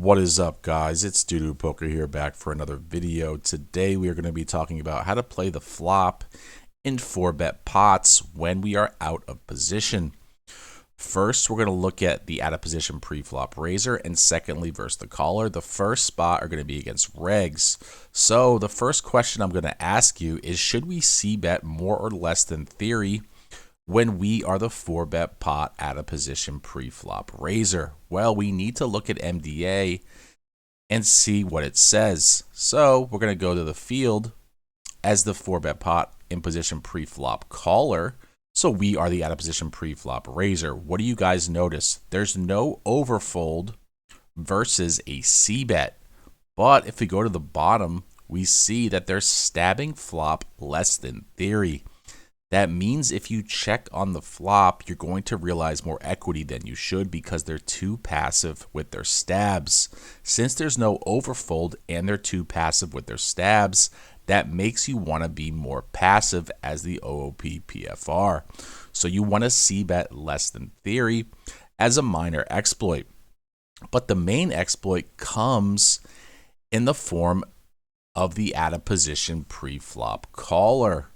What is up, guys? It's Doodoo Poker here, back for another video. Today we are going to be talking about how to play the flop in 4-bet pots when we are out of position. First, we're going to look at the out of position pre-flop raiser, and secondly versus the caller. The first spot are going to be against regs. So the first question I'm going to ask you is, should we c-bet more or less than theory when we are the 4-bet pot out of position pre-flop raiser? Well, we need to look at MDA and see what it says. So we're going to go to the field as the 4-bet pot in position pre-flop caller. So we are the out of position pre-flop raiser. What do you guys notice? There's no overfold versus a c-bet. But if we go to the bottom, we see that they're stabbing flop less than theory. That means if you check on the flop, you're going to realize more equity than you should because they're too passive with their stabs. Since there's no overfold and they're too passive with their stabs, that makes you want to be more passive as the OOP PFR. So you want to c-bet less than theory as a minor exploit. But the main exploit comes in the form of the out of position pre-flop caller.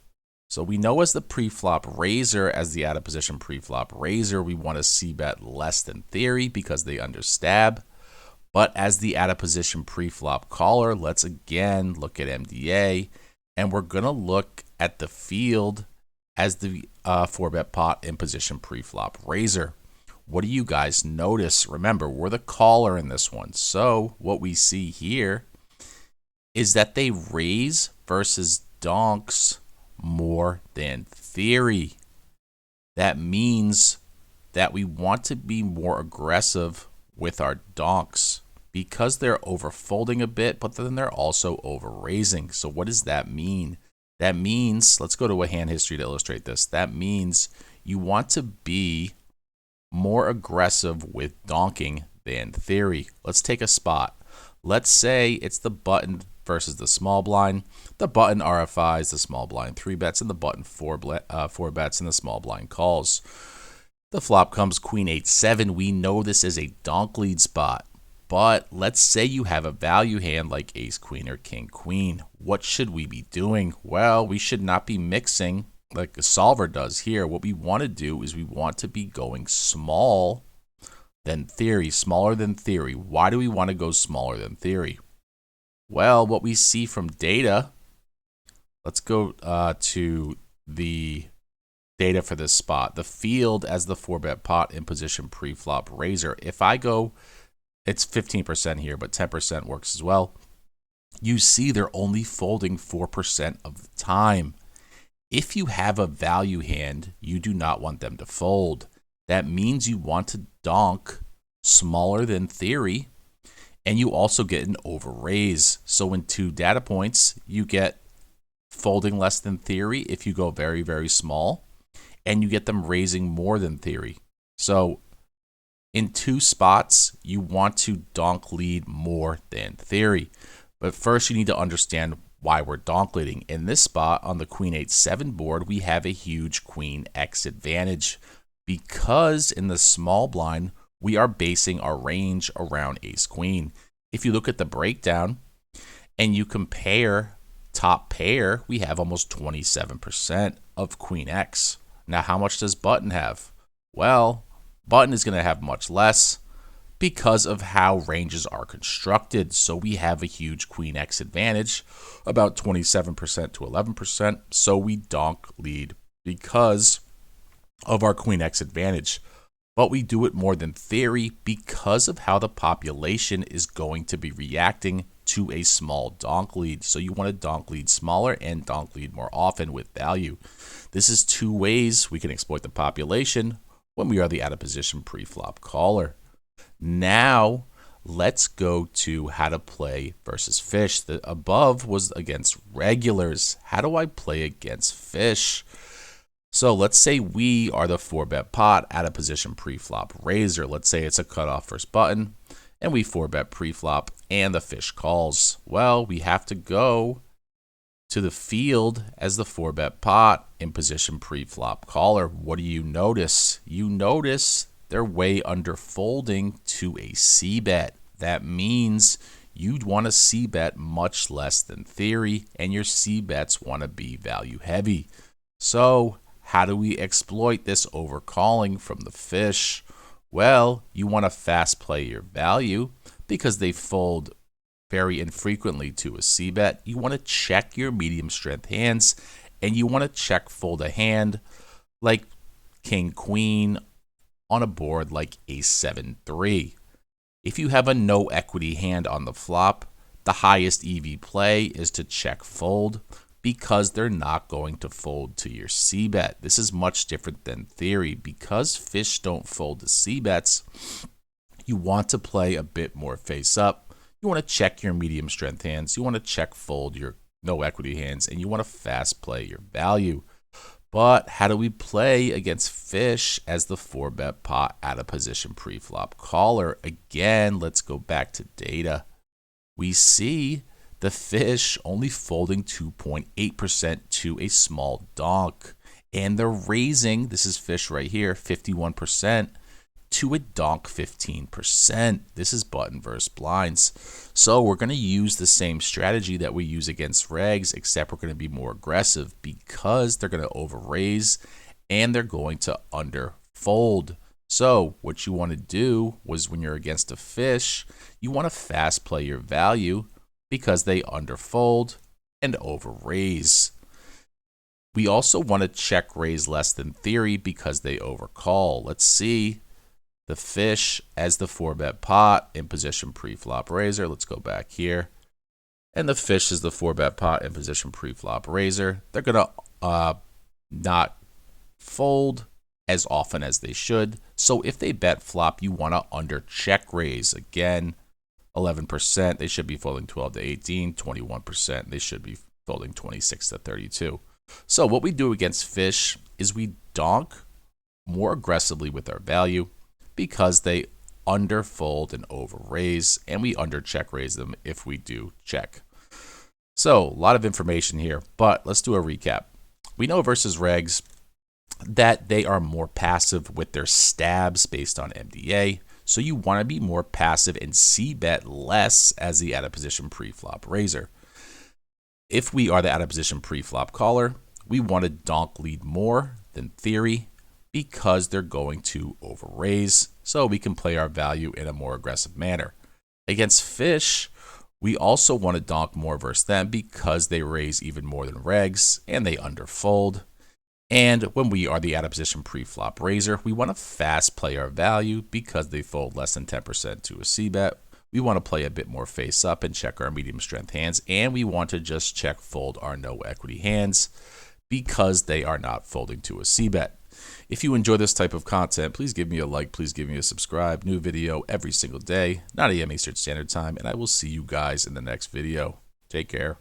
So we know as the pre-flop raiser, as the out of position pre-flop raiser, we want to c-bet less than theory because they understab. But as the out of position pre-flop caller, let's again look at MDA, and we're going to look at the field as the 4-bet pot in position pre-flop raiser. What do you guys notice? Remember, we're the caller in this one. So what we see here is that they raise versus donks more than theory. That means that we want to be more aggressive with our donks because they're overfolding a bit, but then they're also over raising. So what does that mean? That means, let's go to a hand history to illustrate this. That means you want to be more aggressive with donking than theory. Let's take a spot. Let's say it's the button versus the small blind. The button RFIs, the small blind 3-bets, and the button 4-bets, and the small blind calls. The flop comes queen 8-7. We know this is a donk lead spot. But let's say you have a value hand like ace queen or king queen. What should we be doing? Well, we should not be mixing like a solver does here. What we want to do is we want to be going small than theory, smaller than theory. Why do we want to go smaller than theory? Well, what we see from data, let's go to the data for this spot. The field as the 4-bet pot in position pre-flop raiser. If I go, it's 15% here, but 10% works as well. You see they're only folding 4% of the time. If you have a value hand, you do not want them to fold. That means you want to donk smaller than theory, and you also get an over raise. So in 2 data points, you get folding less than theory if you go very, very small, and you get them raising more than theory. So in 2 spots, you want to donk lead more than theory. But first, you need to understand why we're donk leading. In this spot on the queen 8-7 board, we have a huge queen X advantage because in the small blind, we are basing our range around ace queen. If you look at the breakdown and you compare top pair, we have almost 27% of queen X. Now, how much does button have? Well, button is going to have much less because of how ranges are constructed. So we have a huge queen X advantage, about 27% to 11%. So we donk lead because of our queen X advantage. But we do it more than theory because of how the population is going to be reacting to a small donk lead. So you want to donk lead smaller and donk lead more often with value. This is 2 ways we can exploit the population when we are the out of position pre-flop caller. Now, let's go to how to play versus fish. The above was against regulars. How do I play against fish? So let's say we are the 4-bet pot out of position pre-flop raiser. Let's say it's a cutoff versus button, and we 4-bet pre-flop, and the fish calls. Well, we have to go to the field as the 4-bet pot in position pre-flop caller. What do you notice? You notice they're way under folding to a c-bet. That means you'd want to c-bet much less than theory, and your c-bets want to be value heavy. So how do we exploit this overcalling from the fish? Well, you want to fast play your value because they fold very infrequently to a c-bet. You want to check your medium strength hands, and you want to check fold a hand like king queen on a board like ace 7-3. If you have a no equity hand on the flop, the highest EV play is to check fold because they're not going to fold to your c-bet. This is much different than theory. Because fish don't fold to c-bets, you want to play a bit more face up. You want to check your medium strength hands. You want to check fold your no equity hands, and you want to fast play your value. But how do we play against fish as the 4-bet pot out of position pre-flop caller? Again, let's go back to data. We see the fish only folding 2.8% to a small donk. And they're raising, this is fish right here, 51%. To a donk 15%. This is button versus blinds. So we're going to use the same strategy that we use against regs, except we're going to be more aggressive because they're going to over raise and they're going to under fold. So what you want to do was when you're against a fish, you want to fast play your value because they under fold and over raise. We also want to check raise less than theory because they overcall. Let's see. The fish as the 4-bet pot in position pre-flop raiser. Let's go back here. And the fish is the 4-bet pot in position pre-flop raiser. They're going to not fold as often as they should. So if they bet flop, you want to under check raise. Again, 11%. They should be folding 12 to 18. 21%. They should be folding 26 to 32. So what we do against fish is we donk more aggressively with our value, because they underfold and over raise, and we under check raise them if we do check. So a lot of information here, but let's do a recap. We know versus regs that they are more passive with their stabs based on MDA. So you want to be more passive and c-bet less as the out of position pre-flop raiser. If we are the out of position pre-flop caller, we want to donk lead more than theory, because they're going to over raise, so we can play our value in a more aggressive manner. Against fish, we also want to donk more versus them because they raise even more than regs and they underfold. And when we are the out of position pre-flop raiser, we want to fast play our value because they fold less than 10% to a c-bet. We want to play a bit more face up and check our medium strength hands, and we want to just check fold our no equity hands because they are not folding to a c-bet. If you enjoy this type of content, please give me a like, please give me a subscribe. New video every single day, 9 a.m. Eastern Standard Time, and I will see you guys in the next video. Take care.